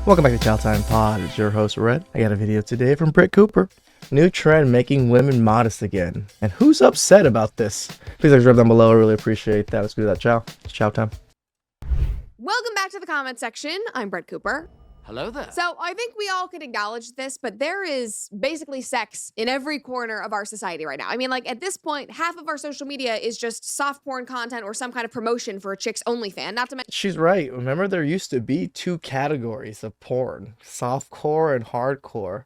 Welcome back to TheChowTimePod. It's your host, Red. I got a video today from Britt Cooper. New trend making women modest again. And who's upset about this? Please subscribe down below. I really appreciate that. Let's do that. Ciao. It's chow time. Welcome back to the comment section. I'm Britt Cooper. Hello there. So I think we all can acknowledge this, but there is basically sex in every corner of our society right now. I mean, like at this point, half of our social media is just soft porn content or some kind of promotion for a chick's OnlyFans. Not to mention, She's right. Remember, there used to be two categories of porn, softcore and hardcore.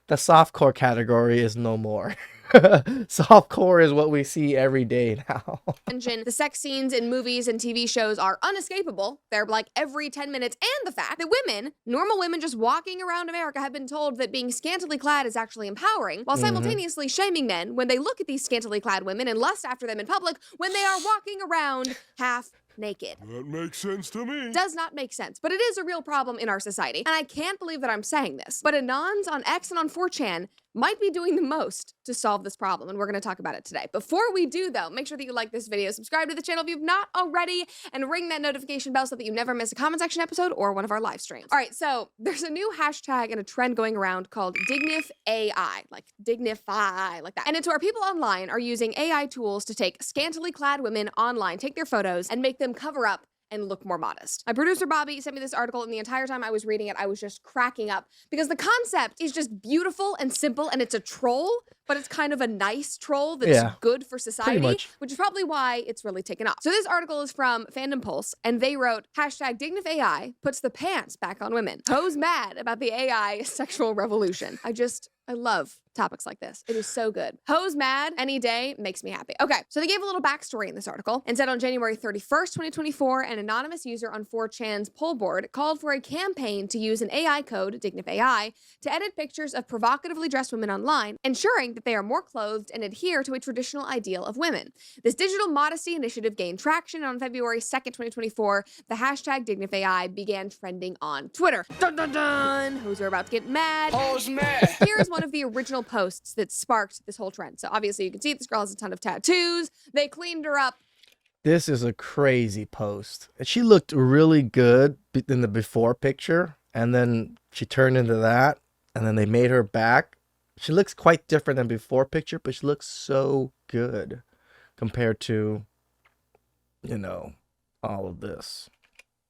The softcore category is no more. Softcore is what we see every day now. the sex scenes in movies and TV shows are unescapable. They're like every 10 minutes. And the fact that women, normal women just walking around America, have been told that being scantily clad is actually empowering, while simultaneously shaming men when they look at these scantily clad women and lust after them in public when they are walking around half naked. That makes sense to me. Does not make sense, but it is a real problem in our society. And I can't believe that I'm saying this, but Anons on X and on 4chan might be doing the most to solve this problem, and we're gonna talk about it today. Before we do though, make sure that you like this video, subscribe to the channel if you've not already, and ring that notification bell so that you never miss a comment section episode or one of our live streams. All right, so there's a new hashtag and a trend going around called DignifAI, like dignify, like that. And it's where people online are using AI tools to take scantily clad women online, take their photos, and make them cover up and look more modest. My producer Bobby sent me this article, and the entire time I was reading it, I was just cracking up because the concept is just beautiful and simple, and it's a troll, but it's kind of a nice troll that's good for society, which is probably why it's really taken off. So this article is from Fandom Pulse, and they wrote, hashtag DignifAI puts the pants back on women. Hoes mad about the AI sexual revolution. I love topics like this. It is so good. Hoes mad any day makes me happy. Okay, so they gave a little backstory in this article and said on January 31st, 2024, an anonymous user on 4chan's poll board called for a campaign to use an AI code, DignifAI, to edit pictures of provocatively dressed women online, ensuring that they are more clothed and adhere to a traditional ideal of women. This digital modesty initiative gained traction, and on February 2nd, 2024, the hashtag DignifAI began trending on Twitter. Dun dun dun! Hoes are about to get mad. Hoes mad. Here's one of the original posts that sparked this whole trend. So obviously you can see this girl has a ton of tattoos. They cleaned her up. This is a crazy post. She looked really good in the before picture, and then she turned into that, and then they made her back. She looks quite different than before picture, but she looks so good compared to, you know, all of this.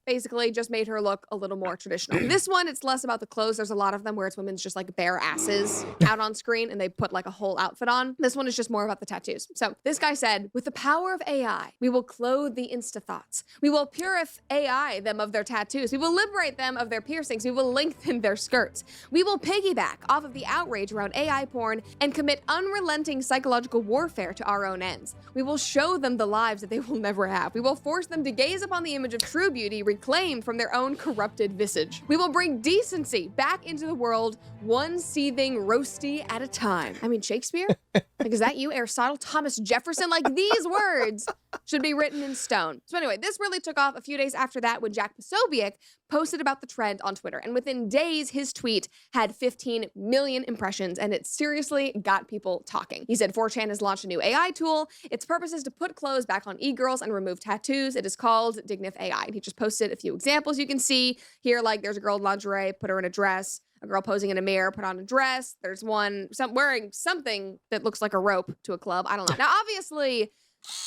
Basically just made her look a little more traditional. This one, it's less about the clothes. There's a lot of them where it's women's just like bare asses out on screen and they put like a whole outfit on. This one is just more about the tattoos. So this guy said, with the power of AI, we will clothe the insta-thoughts. We will purify AI them of their tattoos. We will liberate them of their piercings. We will lengthen their skirts. We will piggyback off of the outrage around AI porn and commit unrelenting psychological warfare to our own ends. We will show them the lives that they will never have. We will force them to gaze upon the image of true beauty reclaimed from their own corrupted visage. We will bring decency back into the world, one seething roasty at a time. I mean, Shakespeare? Like, is that you, Aristotle? Thomas Jefferson? Like, these words should be written in stone. So anyway, this really took off a few days after that when Jack Posobiec posted about the trend on Twitter. And within days, his tweet had 15 million impressions, and it seriously got people talking. He said 4chan has launched a new AI tool. Its purpose is to put clothes back on e-girls and remove tattoos. It is called DignifAI. And he just posted a few examples you can see here, like there's a girl in lingerie, put her in a dress. A girl posing in a mirror, put on a dress. There's one wearing something that looks like a rope to a club. I don't know. Now, obviously,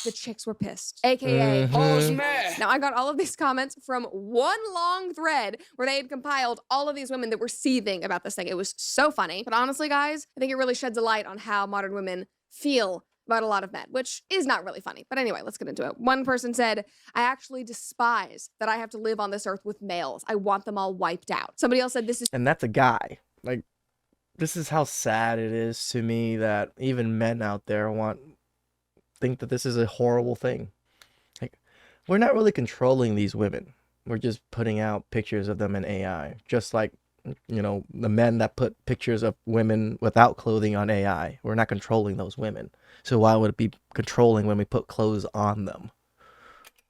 the chicks were pissed, aka Hoes mad. Now, I got all of these comments from one long thread where they had compiled all of these women that were seething about this thing. It was so funny. But honestly, guys, I think it really sheds a light on how modern women feel about a lot of men, which is not really funny. But anyway, let's get into it. One person said, I actually despise that I have to live on this earth with males. I want them all wiped out. Somebody else said, this is... And that's a guy. Like, this is how sad it is to me that even men out there think that this is a horrible thing. Like, we're not really controlling these women. We're just putting out pictures of them in AI. Just like, you know, the men that put pictures of women without clothing on AI. We're not controlling those women. So why would it be controlling when we put clothes on them?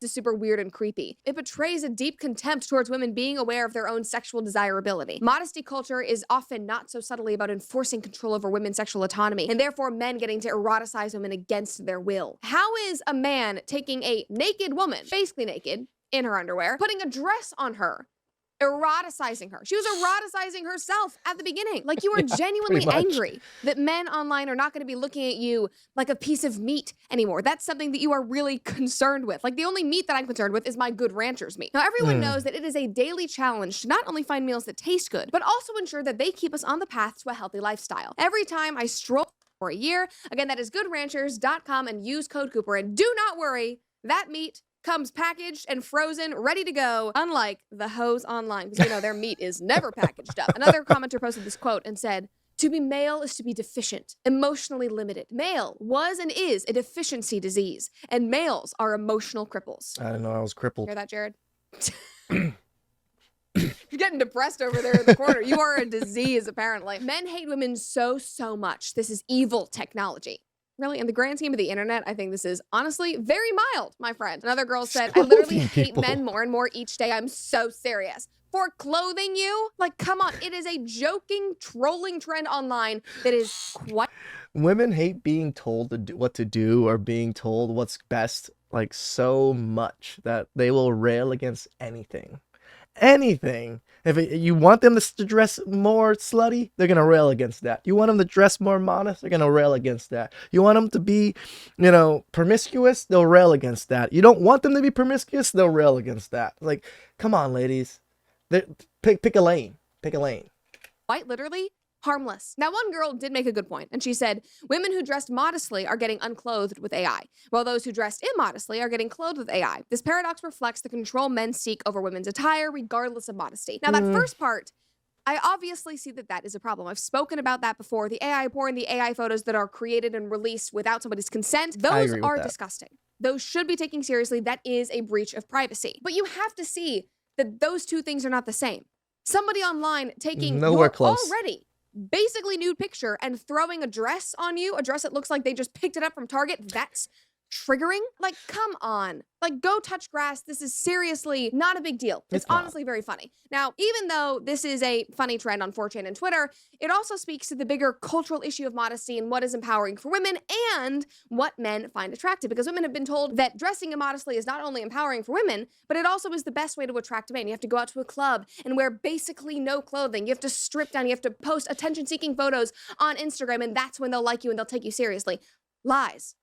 Is super weird and creepy. It betrays a deep contempt towards women being aware of their own sexual desirability. Modesty culture is often not so subtly about enforcing control over women's sexual autonomy, and therefore men getting to eroticize women against their will. How is a man taking a naked woman, basically naked, in her underwear, putting a dress on her, eroticizing her. She was eroticizing herself at the beginning. Like, you are genuinely pretty much. angry that men online are not going to be looking at you like a piece of meat anymore. That's something that you are really concerned with. Like, the only meat that I'm concerned with is my Good Rancher's meat. Now, everyone knows that it is a daily challenge to not only find meals that taste good, but also ensure that they keep us on the path to a healthy lifestyle. Every time I stroll for a year, again, that is goodranchers.com, and use code Cooper. And do not worry, that meat comes packaged and frozen, ready to go, unlike the hoes online, because you know their meat is never packaged up. Another commenter posted this quote and said, "To be male is to be deficient, emotionally limited. Male was and is a deficiency disease, and males are emotional cripples." I didn't know I was crippled. Hear that, Jared? You're getting depressed over there in the corner. You are a disease, apparently. Men hate women so much. This is evil technology. Really, in the grand scheme of the internet, I think this is honestly very mild, my friend. Another girl said, "I literally hate men more and more each day. I'm so serious." For clothing you? Like, come on. It is a joking, trolling trend online that is quite... Women hate being told what to do or being told what's best, like, so much that they will rail against anything. Anything. If you want them to dress more slutty, they're gonna rail against that. You want them to dress more modest, they're gonna rail against that. You want them to be, promiscuous, they'll rail against that. You don't want them to be promiscuous, they'll rail against that. Like, come on, ladies. Pick a lane. Pick a lane. Quite literally harmless. Now, one girl did make a good point, and she said, "Women who dressed modestly are getting unclothed with AI, while those who dressed immodestly are getting clothed with AI. This paradox reflects the control men seek over women's attire, regardless of modesty." Now, that first part, I obviously see that is a problem. I've spoken about that before. The AI porn, the AI photos that are created and released without somebody's consent, those are disgusting. Those should be taken seriously. That is a breach of privacy. But you have to see that those two things are not the same. Somebody online taking your already basically nude picture and throwing a dress on you, a dress that looks like they just picked it up from Target, that's triggering? Like, come on. Like, go touch grass. This is seriously not a big deal. It's honestly very funny. Now, even though this is a funny trend on 4chan and Twitter, it also speaks to the bigger cultural issue of modesty and what is empowering for women and what men find attractive. Because women have been told that dressing immodestly is not only empowering for women, but it also is the best way to attract a man. You have to go out to a club and wear basically no clothing. You have to strip down. You have to post attention-seeking photos on Instagram, and that's when they'll like you and they'll take you seriously. Lies.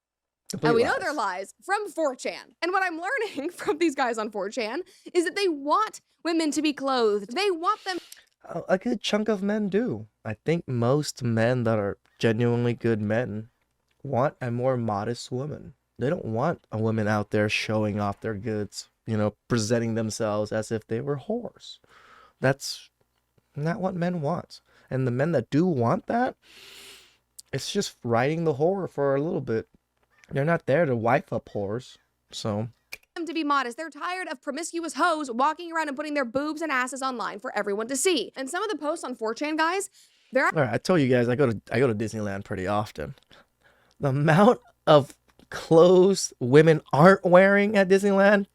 And we know they're lies from 4chan. And what I'm learning from these guys on 4chan is that they want women to be clothed. They want them. A good chunk of men do. I think most men that are genuinely good men want a more modest woman. They don't want a woman out there showing off their goods, presenting themselves as if they were whores. That's not what men want. And the men that do want that, it's just riding the whore for a little bit. They're not there to wife up whores, so. To be modest. They're tired of promiscuous hoes walking around and putting their boobs and asses online for everyone to see. And some of the posts on 4chan, guys, they're... All right, I told you guys I go to Disneyland pretty often. The amount of clothes women aren't wearing at Disneyland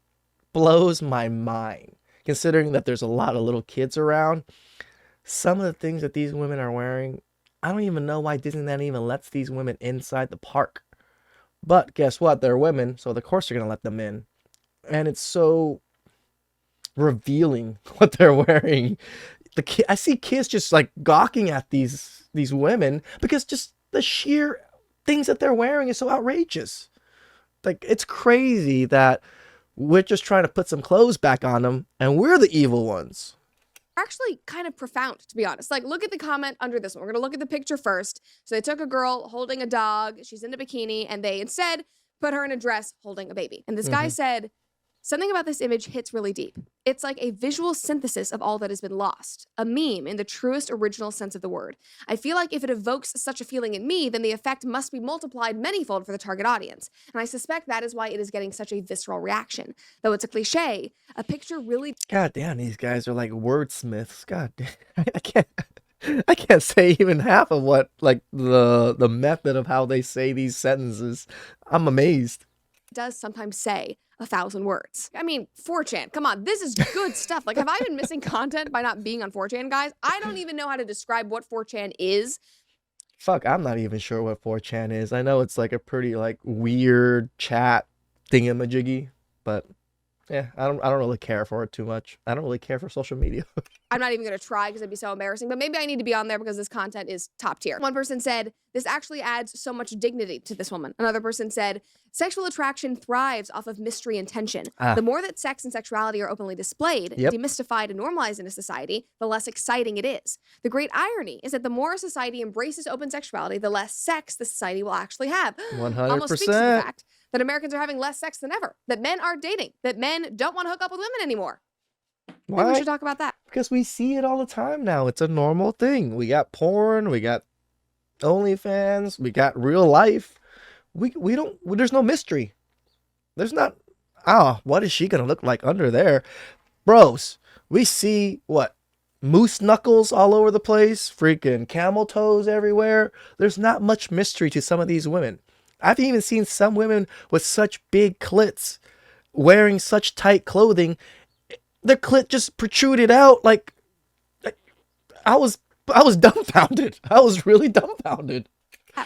blows my mind. Considering that there's a lot of little kids around, some of the things that these women are wearing, I don't even know why Disneyland even lets these women inside the park. But guess what? They're women, so of course they're going to let them in. And it's so revealing what they're wearing. I see kids just like gawking at these women because just the sheer things that they're wearing is so outrageous. Like, it's crazy that we're just trying to put some clothes back on them and we're the evil ones. Actually kind of profound, to be honest. Like, look at the comment under this one. We're gonna look at the picture first. So they took a girl holding a dog, she's in a bikini, and they instead put her in a dress holding a baby. And this guy said, "Something about this image hits really deep. It's like a visual synthesis of all that has been lost. A meme in the truest original sense of the word. I feel like if it evokes such a feeling in me, then the effect must be multiplied manyfold for the target audience. And I suspect that is why it is getting such a visceral reaction. Though it's a cliche, a picture really..." God damn, these guys are like wordsmiths. God damn. I can't say even half of what, like, the method of how they say these sentences. I'm amazed. does sometimes say 1,000 words. I mean, 4chan, come on, this is good stuff. Like, have I been missing content by not being on 4chan, guys? I don't even know how to describe what 4chan is. Fuck, I'm not even sure what 4chan is. I know it's like a pretty, like, weird chat thingamajiggy, but Yeah, I don't really care for it too much. I don't really care for social media. I'm not even going to try because it'd be so embarrassing, but maybe I need to be on there because this content is top tier. One person said, this actually adds so much dignity to this woman. Another person said, sexual attraction thrives off of mystery and tension. The more that sex and sexuality are openly displayed, Yep. demystified, and normalized in a society, the less exciting it is. The great irony is that the more a society embraces open sexuality, the less sex the society will actually have. 100%. Almost speaks to the fact that Americans are having less sex than ever, that men aren't dating, that men don't want to hook up with women anymore. Maybe we Why? should talk about that. Because we see it all the time now. It's a normal thing. We got porn, we got OnlyFans, we got real life. We don't. There's no mystery. There's not. What is she gonna look like under there, bros? We see what moose knuckles all over the place, freaking camel toes everywhere. There's not much mystery to some of these women. I've even seen some women with such big clits wearing such tight clothing. The clit just protruded out like I was dumbfounded. I was really dumbfounded.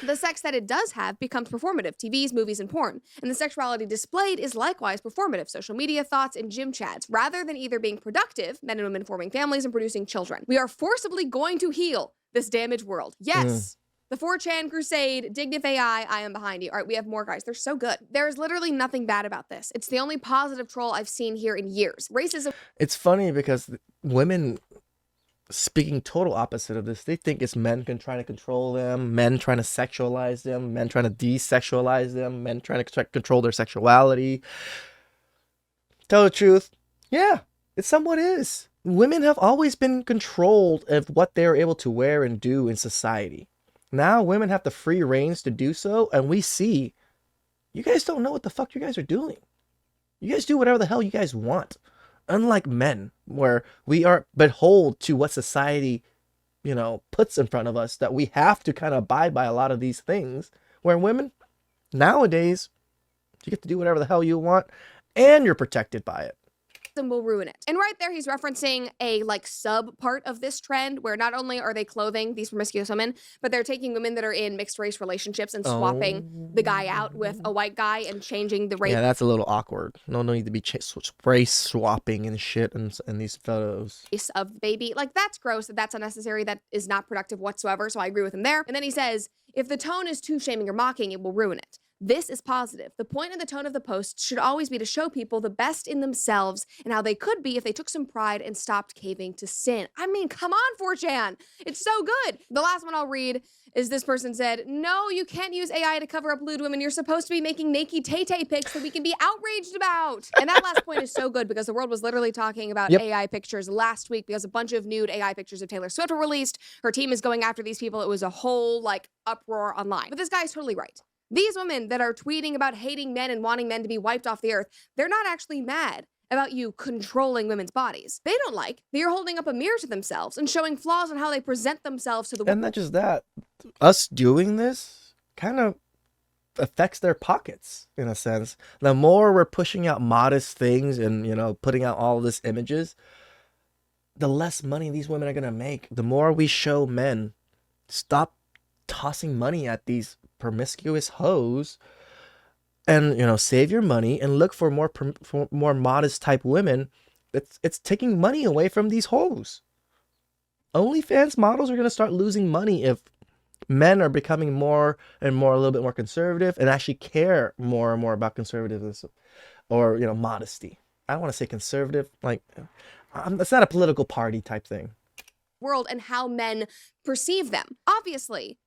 The sex that it does have becomes performative. TVs, movies, and porn. And the sexuality displayed is likewise performative. Social media, thoughts, and gym chats. Rather than either being productive, men and women forming families and producing children. We are forcibly going to heal this damaged world. Yes. The 4chan crusade, Dignif AI, I am behind you. All right, we have more guys. They're so good. There is literally nothing bad about this. It's the only positive troll I've seen here in years. Racism. It's funny because women speaking total opposite of this. They think it's men trying to control them, men trying to sexualize them, men trying to desexualize them, men trying to control their sexuality. Tell the truth. Yeah, it somewhat is. Women have always been controlled of what they're able to wear and do in society. Now women have the free reins to do so, and we see you guys don't know what the fuck you guys are doing. You guys do whatever the hell you guys want. Unlike men, where we are beholden to what society, puts in front of us, that we have to kind of abide by a lot of these things. Where women, nowadays, you get to do whatever the hell you want, and you're protected by it. Will ruin it. And right there, he's referencing a sub part of this trend where not only are they clothing these promiscuous women, but they're taking women that are in mixed race relationships and swapping the guy out with a white guy and changing the race. Yeah, that's a little awkward. No need to be race swapping and shit in these photos. Of the baby. That's gross. That's unnecessary. That is not productive whatsoever. So I agree with him there. And then he says, if the tone is too shaming or mocking, it will ruin it. This is positive. The point and the tone of the post should always be to show people the best in themselves and how they could be if they took some pride and stopped caving to sin. I mean, come on, 4chan. It's so good. The last one I'll read is this person said, no, you can't use AI to cover up lewd women. You're supposed to be making naked tay-tay pics that we can be outraged about. And that last point is so good because the world was literally talking about AI pictures last week because a bunch of nude AI pictures of Taylor Swift were released. Her team is going after these people. It was a whole uproar online. But this guy is totally right. These women that are tweeting about hating men and wanting men to be wiped off the earth, they're not actually mad about you controlling women's bodies. They don't like that you're holding up a mirror to themselves and showing flaws in how they present themselves to the world. And not just that, us doing this kind of affects their pockets in a sense. The more we're pushing out modest things and, putting out all this images, the less money these women are going to make. The more we show men, stop tossing money at these promiscuous hoes and save your money and look for more modest type women. It's taking money away from these hoes. OnlyFans models are going to start losing money if men are becoming more and more a little bit more conservative and actually care more and more about conservatism or modesty. I don't want to say conservative, it's not a political party type thing. World and how men perceive them. Obviously,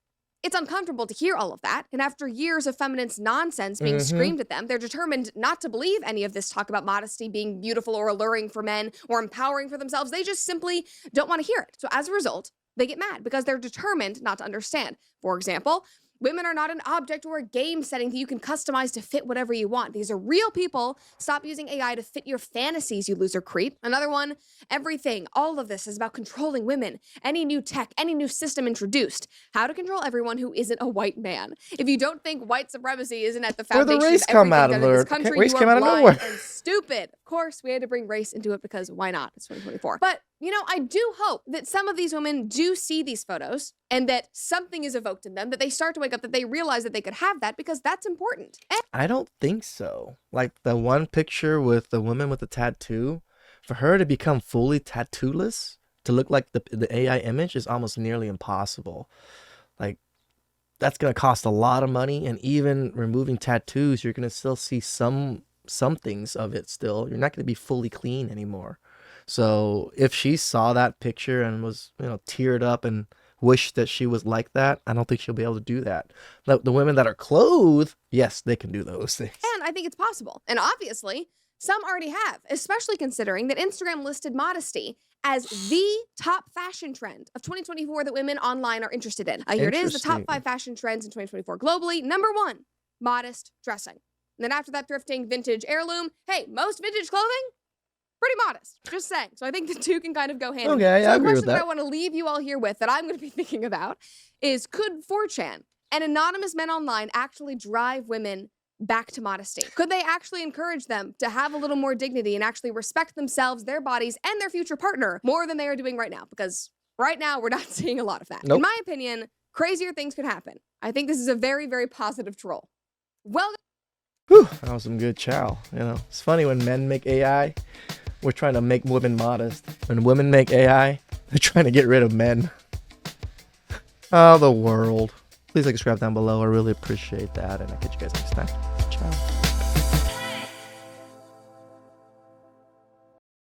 it's uncomfortable to hear all of that, and after years of feminist nonsense being screamed at them, they're determined not to believe any of this talk about modesty being beautiful or alluring for men or empowering for themselves. They just simply don't want to hear it. So as a result, they get mad because they're determined not to understand. For example, women are not an object or a game setting that you can customize to fit whatever you want. These are real people. Stop using AI to fit your fantasies, you loser creep. Another one, everything, all of this is about controlling women. Any new tech, any new system introduced. How to control everyone who isn't a white man. If you don't think white supremacy isn't at the foundation Where the race of everything come out done of in this there? country, Race you came are out of blind nowhere. and stupid. Of course, we had to bring race into it because why not? It's 2024. But, I do hope that some of these women do see these photos and that something is evoked in them, that they start to wake up, that they realize that they could have that because that's important. And I don't think so. Like the one picture with the woman with the tattoo, for her to become fully tattooless, to look like the AI image is almost nearly impossible. Like that's going to cost a lot of money, and even removing tattoos, you're going to still see some things of it still. You're not going to be fully clean anymore. So if she saw that picture and was, teared up and wished that she was like that, I don't think she'll be able to do that. The women that are clothed, yes, they can do those things. And I think it's possible. And obviously, some already have, especially considering that Instagram listed modesty as the top fashion trend of 2024 that women online are interested in. Here it is, the top 5 fashion trends in 2024 globally. Number 1, modest dressing. And then after that, thrifting, vintage, heirloom. Hey, most vintage clothing, pretty modest. Just saying. So I think the two can kind of go hand in hand. Okay, So I the agree with question that that. I want to leave you all here with, that I'm going to be thinking about, is could 4chan and anonymous men online actually drive women back to modesty? Could they actually encourage them to have a little more dignity and actually respect themselves, their bodies, and their future partner more than they are doing right now? Because right now, we're not seeing a lot of that. Nope. In my opinion, crazier things could happen. I think this is a very, very positive troll. Well, Whew, that was some good chow. It's funny when men make AI, we're trying to make women modest. When women make AI, they're trying to get rid of men. Oh, the world. Please like, subscribe down below. I really appreciate that. And I'll catch you guys next time. Ciao.